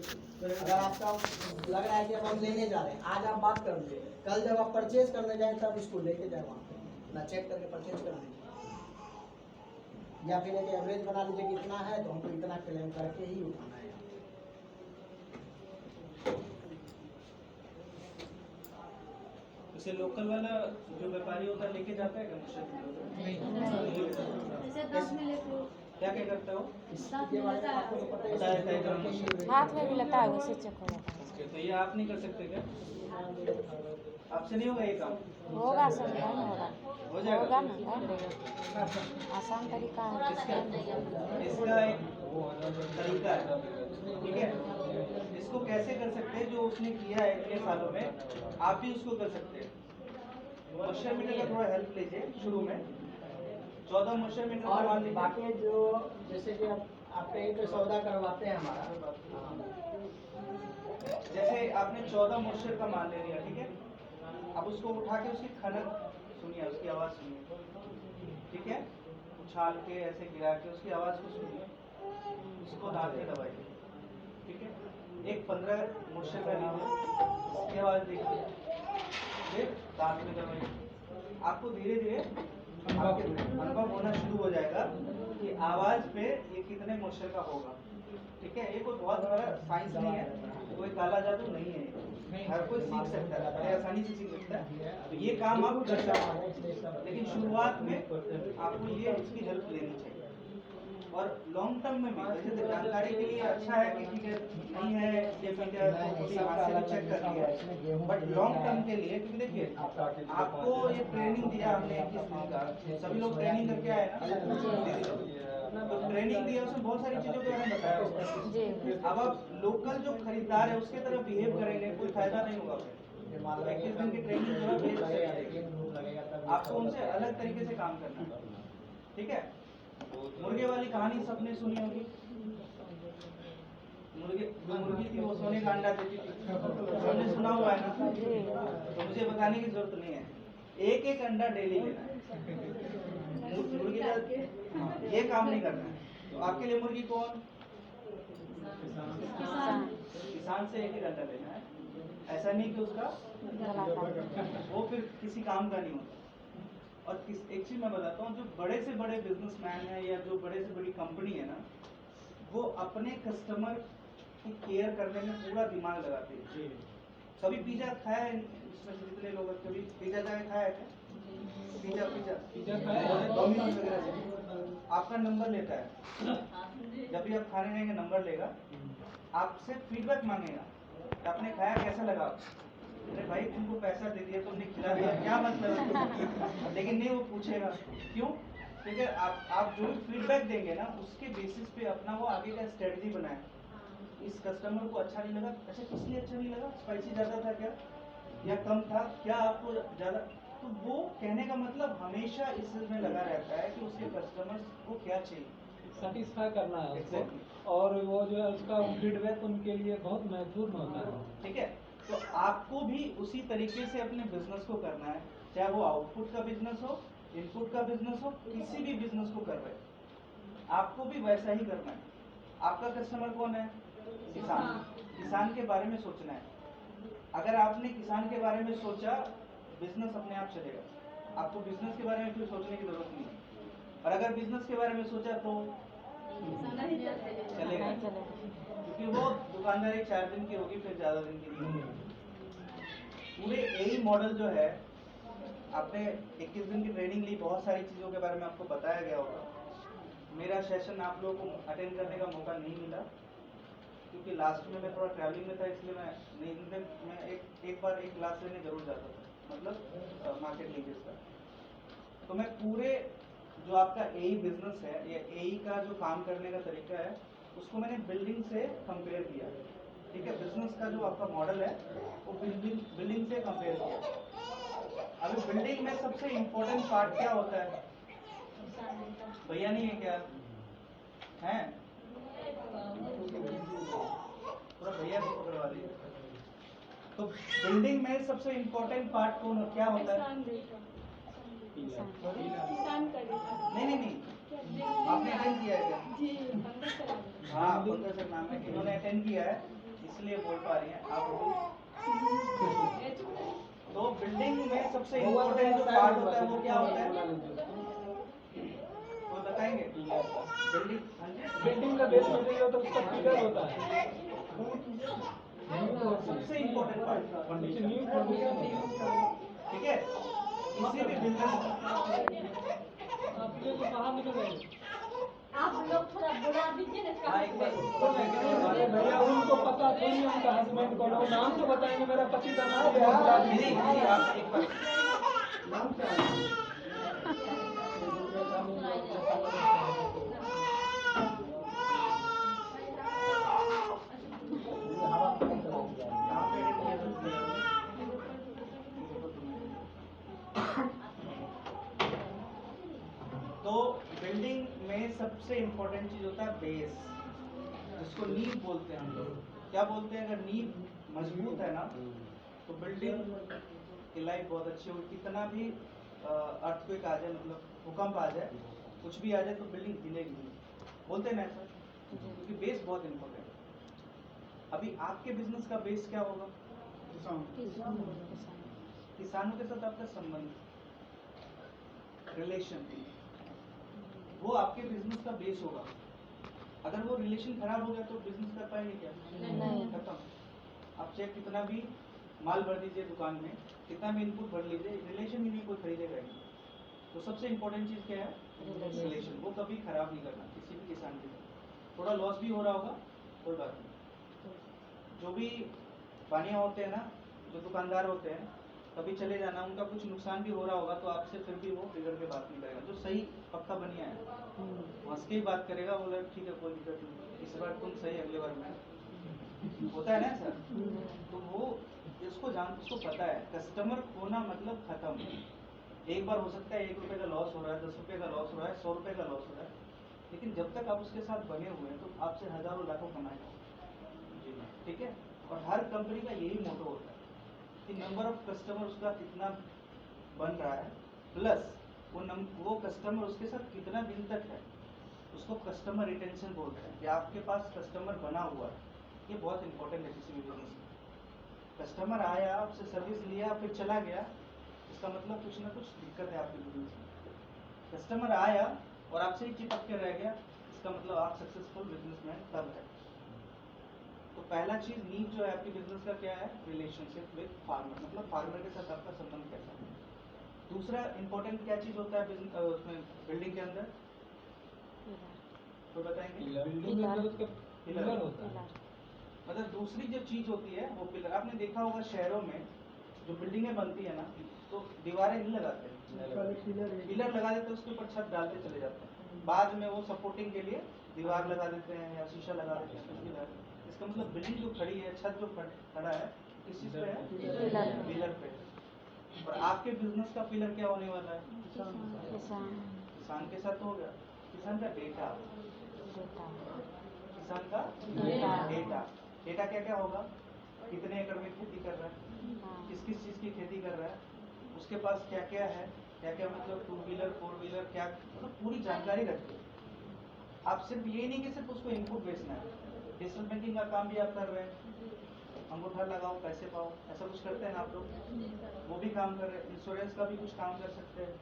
अगर आपका लग रहा है कि अब हम लेने जा रहे हैं, आज आप बात कर लीजिए, कल जब आप परचेज करने जाए तब इसको लेके जाए वहाँ पे ना, चेक करके परचेज कर लीजिए, या फिर एक एवरेज बना लीजिए कि इतना है तो हमको इतना क्लेम करके ही उठाना है। जैसे लोकल वाला जो व्यापारी होता है लेके जाता है क्या मुश्किल? क्या क्या करता हो? इसके बारे में आपको तो पता ही है। हाथ में भी लगता है, वैसे चेक हो जाता है। तो ये आप नहीं कर सकते क्या? आपसे नहीं होगा ये काम? होगा सर, नहीं होगा, हो जाएगा? होगा ना, आसान तरीका है। इसका एक तरीका है, ठीक है? इसको कैसे कर सकते हैं? जो उसने किया है इतने सालों में, आप भी उसको कर सकते हैं। मॉइस्चर मीटर का थोड़ा हेल्प लीजिए शुरू में। 14 मॉइस्चर मीटर और मान लीजिए। बाकी जो जैसे कि आप कहीं पे सौदा करवाते हैं हमारा, जैसे आपने 14 मॉइस्चर का मान ले लिया, ठीक है? अब उसको उठा के उसकी खनक सुनिए, उसकी आवाज़ सुनिए, ठीक है? उछाल के ऐसे गिरा के उसकी आवाज़ को सुनिए, उसको दांत में दबाइए, ठीक है? एक 15 मॉइस्चर का लीजिए, उसकी आवाज़ देखिए, फिर दांत में दबाइए। आपको धीरे धीरे आपके अनुभव होना शुरू हो जाएगा कि आवाज़ पे ये कितने मॉइस्चर का होगा, ठीक है? ये कोई बहुत बड़ा साइंस नहीं है, कोई काला जादू नहीं है, हर कोई सीख सकता है, बड़े आसानी से सीख सकता है। तो ये काम आप कर सकते हैं, लेकिन शुरुआत में आपको ये इसकी हेल्प लेनी चाहिए। और लॉन्ग टर्म में भी वैसे तो जानकारी के लिए अच्छा है कि ठीक है नहीं है ये मीटर तो कभी हाथ से भी चेक कर लिया, बट लॉन्ग टर्म के लिए, क्योंकि देखिए आपको ये ट्रेनिंग दिया हमने 21 दिन का, सभी लोग ट्रेनिंग करके आए ना, तो ट्रेनिंग दिया उसमें बहुत सारी चीज़ों के बारे में बताया होगा। अब आप लोकल जो खरीदार है उसके तरह बिहेव करेंगे, कोई फायदा नहीं होगा। फिर 21 दिन की ट्रेनिंग जो है वेस्ट चलेगी। आपको उनसे अलग तरीके से काम करना है, ठीक है? मुर्गे वाली कहानी सबने सुनी होगी। मुर्गी थी, वो सोने का अंडा देती थी, सबने सुना हुआ है ना, तो मुझे बताने की जरूरत नहीं है। एक एक अंडा डेली लेना है। मुर्गी का ये काम नहीं करना है। तो आपके लिए मुर्गी कौन? किसान से एक अंडा लेना है। ऐसा नहीं कि उसका वो फिर किसी काम का नहीं होता। और एक चीज मैं बताता हूँ, जो बड़े से बड़े बिजनेसमैन है या जो बड़े से बड़ी कंपनी है ना, वो अपने कस्टमर की केयर करने में पूरा दिमाग लगाते हैं। कभी पिज्जा खाया है इसमें से जितने लोग कभी पिज्जा जाके खाया है क्या? पिज्जा खाया है, डोमिनोज वगैरह से आपका नंबर लेता है। जब भी आप खाने जाएंगे नंबर लेगा, आपसे फीडबैक मांगेगा, आपने खाया कैसा लगा? अरे भाई तुमको पैसा दे दिया, तुमने खिला दिया, क्या मतलब है? लेकिन नहीं, वो पूछेगा क्यों? क्योंकि आप जो भी फीडबैक देंगे ना, उसके बेसिस पे अपना वो आगे का स्ट्रेटजी बनाए। इस कस्टमर को अच्छा नहीं लगा, अच्छा किस लिए अच्छा नहीं लगा? स्पाइसी ज़्यादा था क्या, या कम था क्या, आपको ज़्यादा? तो वो कहने का मतलब हमेशा इस चीज़ में लगा रहता है कि उसके कस्टमर्स को क्या चाहिए, सेटिस्फाई करना है उसको। Exactly. और वो जो है उसका फीडबैक उनके लिए बहुत महत्वपूर्ण होता है, ठीक है? तो आपको भी उसी तरीके से अपने बिजनेस को करना है, चाहे वो आउटपुट का बिजनेस हो, इनपुट का बिजनेस हो, किसी भी बिजनेस को कर रहे हैं, आपको भी वैसा ही करना है। आपका कस्टमर कौन है? किसान। किसान के बारे में सोचना है। अगर आपने किसान के बारे में सोचा, बिजनेस अपने आप चलेगा। आपको बिजनेस के बारे में फिर सोचने की जरूरत नहीं है। और अगर बिजनेस के बारे में सोचा तो चलेगा, क्योंकि वो दुकानदारी 4 दिन की होगी, फिर ज़्यादा दिन की नहीं होगी। पूरे यही मॉडल जो है, आपने 21 दिन की ट्रेनिंग ली, बहुत सारी चीज़ों के बारे में आपको बताया गया होगा। मेरा सेशन आप लोगों को अटेंड करने का मौका नहीं मिला, क्योंकि लास्ट में मैं थोड़ा ट्रैवलिंग में था, इसलिए मैं नहीं, मैं एक बार एक क्लास लेने जरूर जाता था, मतलब मार्केट लिंकेज का। तो मैं पूरे जो आपका एई बिजनेस है या एई का जो काम करने का तरीका है, उसको मैंने बिल्डिंग से कंपेयर किया, ठीक है? बिजनेस का जो आपका मॉडल है वो बिल्डिंग से कंपेयर किया। अभी बिल्डिंग में सबसे इम्पोर्टेंट पार्ट क्या होता है? भैया नहीं है क्या है? थोड़ा भैया को पकड़वा दीजिए। तो बिल्डिंग में सबसे इम्पोर्टेंट पार्ट कौन क्या होता है? नहीं, आपने अटेंड किया है क्या? हाँ, पंकज सर नाम है, इन्होंने अटेंड किया है। इसलिए बोल पा रही हैं आप लोग। तो बिल्डिंग में सबसे इम्पोर्टेंट जो पार्ट होता है वो क्या होता है, वो बताएंगे? बिल्डिंग, हाँ जी, बिल्डिंग का बेस मटेरियल होता है, उसका पिलर होता है। सबसे इम्पोर्टेंट पार्ट नीचे नींव फाउंडेशन होता है। ठीक है। किसी भी बिजनेस, आप ये तो बाहर निकल गए। आप लोग थोड़ा बुला दीजिए ना हाँ, एक बार अरे भैया उनको पता थोड़ी है उनका हस्बैंड को, लोग नाम तो बताएंगे, मेरा पति का नाम है। दीदी आप एक बार नाम क्या है? हवा नहीं चलाती है। कहाँ पे edit किया था इसलिए? तो बिल्डिंग में सबसे इम्पोर्टेंट चीज होता है बेस, जिसको नींव बोलते हैं हम लोग। क्या बोलते हैं? अगर नींव मजबूत है ना तो बिल्डिंग की लाइफ बहुत अच्छी होगी। कितना भी अर्थक्वेक आ जाए, मतलब भूकंप आ जाए, कुछ भी आ जाए, तो बिल्डिंग हिलेगी नहीं। बोलते हैं ना सर, क्योंकि बेस बहुत इम्पोर्टेंट है। अभी आपके बिजनेस का बेस क्या होगा? किसानों के साथ आपका संबंध, रिलेशन, वो आपके बिजनेस का बेस होगा। अगर वो रिलेशन खराब हो गया तो बिजनेस कर पाएंगे क्या? नहीं। खत्म। आप चाहे कितना भी माल भर दीजिए दुकान में, कितना भी इनपुट भर लीजिए, रिलेशन ही नहीं कोई खरीदेगा ही। तो सबसे इम्पोर्टेंट चीज क्या है? रिलेशन। वो कभी खराब नहीं करना किसी भी किसान के साथ। थोड़ा लॉस भी हो रहा होगा, कोई बात नहीं। जो भी पानिया होते हैं ना, जो दुकानदार होते हैं, कभी चले जाना, उनका कुछ नुकसान भी हो रहा होगा तो आपसे फिर भी वो बिगड़ के बात नहीं करेगा। जो सही पक्का बनिया है हंस के ही बात करेगा, बोला ठीक है कोई दिक्कत नहीं, इस बार तुम सही, अगले बार मैं। होता है ना सर? तो वो इसको उसको पता है कस्टमर खोना मतलब खत्म। एक बार हो सकता है 1 रुपए का लॉस हो रहा है, 10 रुपए का लॉस हो रहा है, 100 रुपए का लॉस हो रहा है, लेकिन जब तक आप उसके साथ बने हुए हैं तो आपसे हजारों लाखों कमाएगा। ठीक है। और हर कंपनी का यही मोटो होता है कि नंबर ऑफ कस्टमर उसका कितना बन रहा है, प्लस वो कस्टमर उसके साथ कितना दिन तक है, उसको कस्टमर रिटेंशन बोलते हैं। कि आपके पास कस्टमर बना हुआ है, ये बहुत इंपॉर्टेंट है किसी भी बिजनेस में। कस्टमर आया, आपसे सर्विस लिया, फिर चला गया, इसका मतलब कुछ ना कुछ दिक्कत है आपके बिजनेस में। कस्टमर आया और आपसे ही चिपक के रह गया, इसका मतलब आप सक्सेसफुल बिजनेसमैन तब है। तो पहला चीज नींव जो है आपके बिजनेस का क्या है? रिलेशनशिप विद फार्मर, मतलब फार्मर के साथ आपका संबंध कैसा है। दूसरा इंपॉर्टेंट क्या चीज होता है उसमें बिल्डिंग के अंदर, तो बताएंगे? बिल्डिंग के अंदर उसका पिलर होता है। मतलब दूसरी जो चीज होती है वो पिलर। आपने देखा होगा शहरों में जो बिल्डिंगें बनती है ना, तो दीवारें नहीं लगाते, पिलर लगा देते हैं, उसके ऊपर छत डालते चले जाते हैं। बाद में वो सपोर्टिंग के लिए दीवार लगा देते हैं या शीशा लगा देते हैं, कुछ भी लगा देते हैं। इसका मतलब बिल्डिंग जो खड़ी है, छत जो खड़ा है, किस चीज पे है? पिलर पे। और आपके बिजनेस का पिलर क्या होने वाला है? किसान के साथ हो गया। किसान का डेटा, किसान का डेटा। डेटा क्या क्या होगा? कितने एकड़ में खेती कर रहा है, किस किस चीज की खेती कर रहा है, उसके पास क्या क्या है, क्या क्या मतलब 2 व्हीलर 4 व्हीलर, क्या मतलब पूरी जानकारी रखते हैं। आप सिर्फ ये नहीं कि सिर्फ उसको इनपुट बेचना है, डिजिटल बैंकिंग का काम भी आप कर रहे हैं, अंगूठा लगाओ पैसे पाओ, ऐसा कुछ करते हैं आप लोग, वो भी काम कर रहे हैं। इंश्योरेंस का भी कुछ काम कर सकते हैं,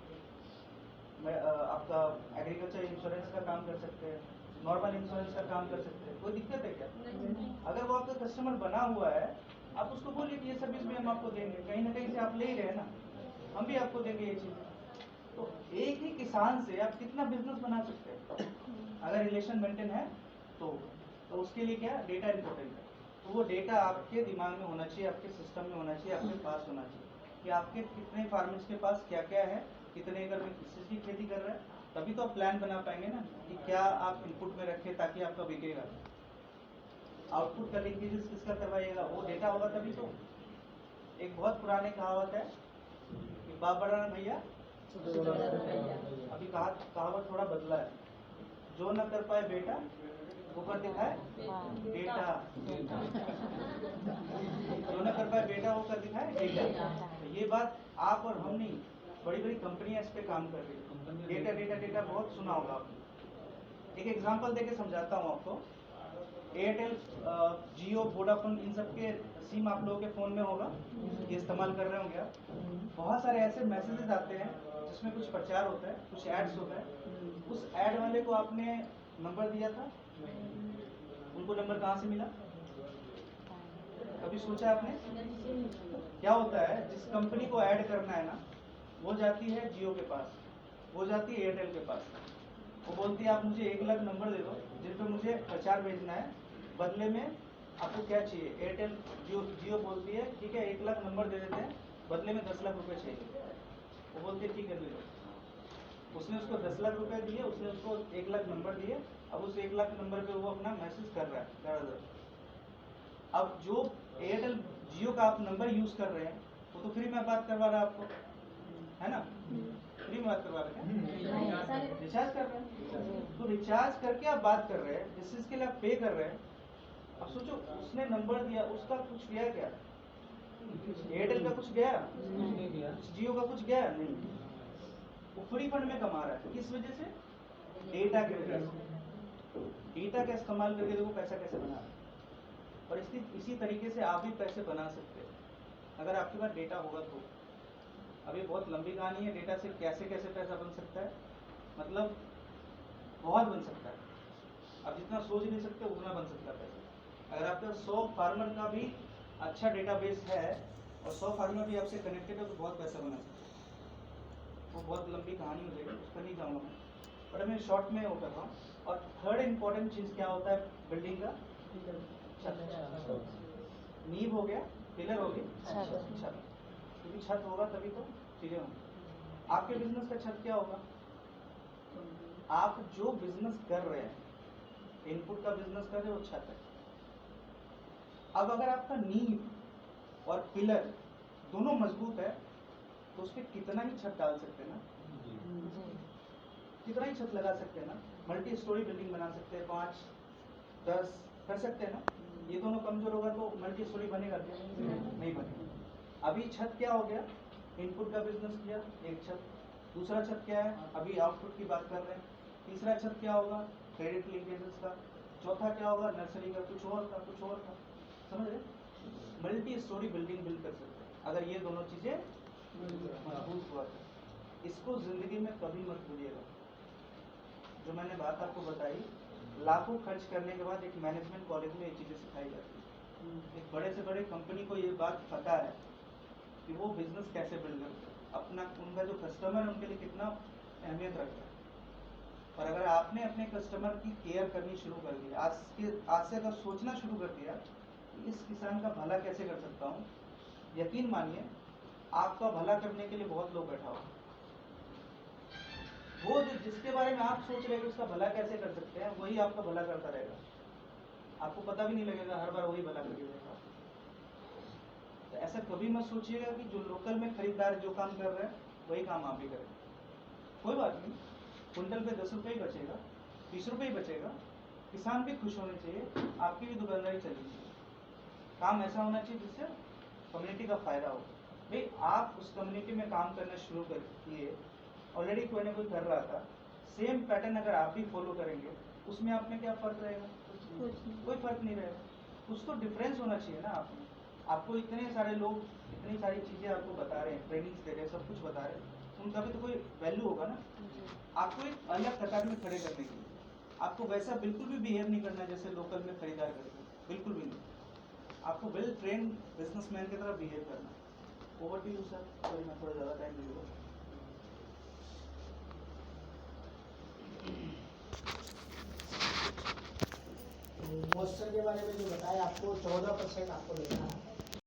आपका एग्रीकल्चर इंश्योरेंस का काम कर सकते हैं, नॉर्मल इंश्योरेंस का काम कर सकते हैं। कोई दिक्कत है क्या? अगर वो आपका कस्टमर बना हुआ है, आप उसको बोलिए कि ये सर्विस भी हम आपको देंगे, कहीं ना कहीं से आप ले ही रहे हैं ना, हम भी आपको देंगे ये चीजें। तो एक ही किसान से आप कितना बिजनेस बना सकते हैं अगर रिलेशन मेंटेन है तो उसके लिए क्या डेटा इंपॉर्टेंट है। तो वो डेटा आपके दिमाग में होना चाहिए, आपके सिस्टम में होना चाहिए, आपके पास होना चाहिए कि आपके कितने फार्मर्स के पास क्या क्या है, कितने एकड़ में किस चीज की खेती कर रहा है। तभी तो आप प्लान बना पाएंगे ना कि क्या आप इनपुट में रखें ताकि आपका बिकेगा। आउटपुट का लिंकेजेस किसका करवाइएगा, वो डेटा होगा तभी तो। एक बहुत पुराने कहावत है कि बाप बड़ा ना भैया, अभी कहावत थोड़ा बदला है, जो न कर पाए बेटा वो कर दिखाए बेटा, जो न कर पाए बेटा वो कर दिखाए डेटा। ये बात आप और हम नहीं, बड़ी बड़ी कंपनियां इस पे काम कर रही है। डेटा डेटा डेटा बहुत सुना होगा आपने। एक एग्जांपल देके समझाता हूँ आपको। एयरटेल जियो जियो वोडाफोन इन सब के सिम आप लोगों के फ़ोन में होगा, ये इस्तेमाल कर रहे होंगे आप। बहुत सारे ऐसे मैसेजेस आते हैं जिसमें कुछ प्रचार होता है, कुछ एड्स होता है। उस ऐड वाले को आपने नंबर दिया था, उनको नंबर कहाँ से मिला? कभी सोचा आपने? क्या होता है, जिस कंपनी को ऐड करना है ना, वो जाती है जियो के पास, वो जाती है एयरटेल के पास, वो बोलती है आप मुझे 1 लाख नंबर दे दो जिन पर मुझे प्रचार भेजना है, बदले में आपको क्या चाहिए? एयरटेल जियो बोलती है ठीक है 1 लाख नंबर दे देते हैं, बदले में 10 लाख रुपए चाहिए। वो बोलती है ठीक है ले लो। उसने उसको 10 लाख रुपए दिए, उसने उसको 1 लाख नंबर दिए, अब उस 1 लाख नंबर पे वो अपना मैसेज कर रहा है दरअसल। अब जो एयरटेल जियो का आप नंबर यूज कर रहे हैं वो तो फ्री में बात करवा रहा है आपको, है ना? फ्री में बात करवा रहे हैं, रिचार्ज कर रहे हैं, तो रिचार्ज करके आप बात कर रहे हैं, जिस चीज के लिए आप पे कर रहे हैं। अब सोचो उसने नंबर दिया, उसका कुछ गया क्या? एयरटेल का कुछ गया? जियो का कुछ गया? नहीं। वो फ्री फंड में कमा रहा है, किस वजह से? डेटा की वजह से। डेटा का इस्तेमाल करके देखो पैसा कैसे बना रहा है। और इसी तरीके से आप भी पैसे बना सकते हैं अगर आपके पास डेटा होगा तो। अभी बहुत लंबी कहानी है, डेटा से कैसे कैसे पैसा बन सकता है, मतलब बहुत बन सकता है। आप जितना सोच नहीं सकते उतना बन सकता है पैसा। अगर आपके 100 फार्मर का भी अच्छा डेटाबेस है और 100 फार्मर भी आपसे कनेक्टेड है तो बहुत पैसा बना सकते हैं। वो बहुत लंबी कहानी हो जाएगी, उस पर नहीं जाऊँगा मैं, बट मैं शॉर्ट में वो कर रहा हूँ। और थर्ड इम्पोर्टेंट चीज़ क्या होता है बिल्डिंग का? नींव हो गया, पिलर हो गई, छत। क्योंकि छत होगा तभी तो चीजें होंगी। आपके बिजनेस का छत क्या होगा? आप जो बिजनेस कर रहे हैं, इनपुट का बिजनेस कर रहे हो, छत है। अब अगर आपका नींव और पिलर दोनों मजबूत है तो उस पर कितना ही छत डाल सकते हैं ना, कितना ही छत लगा सकते हैं ना। मल्टी स्टोरी बिल्डिंग बना सकते हैं, 5, 10 कर सकते हैं ना। ये दोनों कमजोर होगा तो मल्टी स्टोरी बनेगा क्या? नहीं बनेगा। अभी छत क्या हो गया? इनपुट का बिजनेस किया, एक छत। दूसरा छत क्या है? अभी आउटपुट की बात कर रहे हैं। तीसरा छत क्या होगा? क्रेडिट लिंकेजेस का। चौथा क्या होगा? नर्सरी का, कुछ और का, कुछ और का। समझ रहे? मल्टी स्टोरी बिल्डिंग बिल्ड कर सकते हैं अगर ये दोनों चीजें मजबूत हुआ तो। इसको जिंदगी में कभी मत भूलिएगा। जो मैंने बात आपको बताई, लाखों खर्च करने के बाद एक मैनेजमेंट कॉलेज में ये चीज़ें सिखाई जाती है। एक बड़े से बड़े कंपनी को ये बात पता है कि वो बिजनेस कैसे बिल्ड करते हैं, अपना उनका जो कस्टमर है उनके लिए कितना अहमियत रखता है। और अगर आपने अपने कस्टमर की केयर करनी शुरू कर दी, आज से अगर सोचना शुरू कर दिया कि इस किसान का भला कैसे कर सकता हूँ, यकीन मानिए आपका भला करने के लिए बहुत लोग बैठा हुआ। वो जिसके बारे में आप सोच रहे हैं उसका भला कैसे कर सकते हैं, वही आपका भला करता रहेगा। आपको पता भी नहीं लगेगा, हर बार वही भला करके देगा। तो ऐसा कभी मत सोचिएगा कि जो लोकल में खरीदार जो काम कर रहे हैं वही काम आप भी करें। कोई बात नहीं, कुंटल पे 10 रुपये ही बचेगा, 20 रुपये ही बचेगा, किसान भी खुश होने चाहिए, आपकी भी दुकानदारी चलनी चाहिए। काम ऐसा होना चाहिए जिससे कम्युनिटी का फायदा हो। भाई आप उस कम्युनिटी में काम करना शुरू कर किए, ऑलरेडी कोई ना कोई कर रहा था, सेम पैटर्न अगर आप भी फॉलो करेंगे उसमें आप में क्या फर्क रहेगा? कोई फर्क नहीं रहेगा। कुछ तो डिफरेंस होना चाहिए ना आप में। आपको इतने सारे लोग इतनी सारी चीज़ें आपको बता रहे हैं, ट्रेनिंग्स दे रहे हैं, सब कुछ बता रहे हैं, उनका भी तो कोई वैल्यू होगा ना। आपको एक अलग कतार में खड़े करने के लिए आपको वैसा बिल्कुल भी बिहेव नहीं करना जैसे लोकल में खरीदार करते हैं, बिल्कुल भी नहीं। आपको वेल ट्रेन बिजनेसमैन की तरह बिहेव करना। Over to you sir, sorry मैं थोड़ा ज़्यादा टाइम ले लूँगा। मॉइस्चर के बारे में जो बताया आपको 14% आपको लेना है।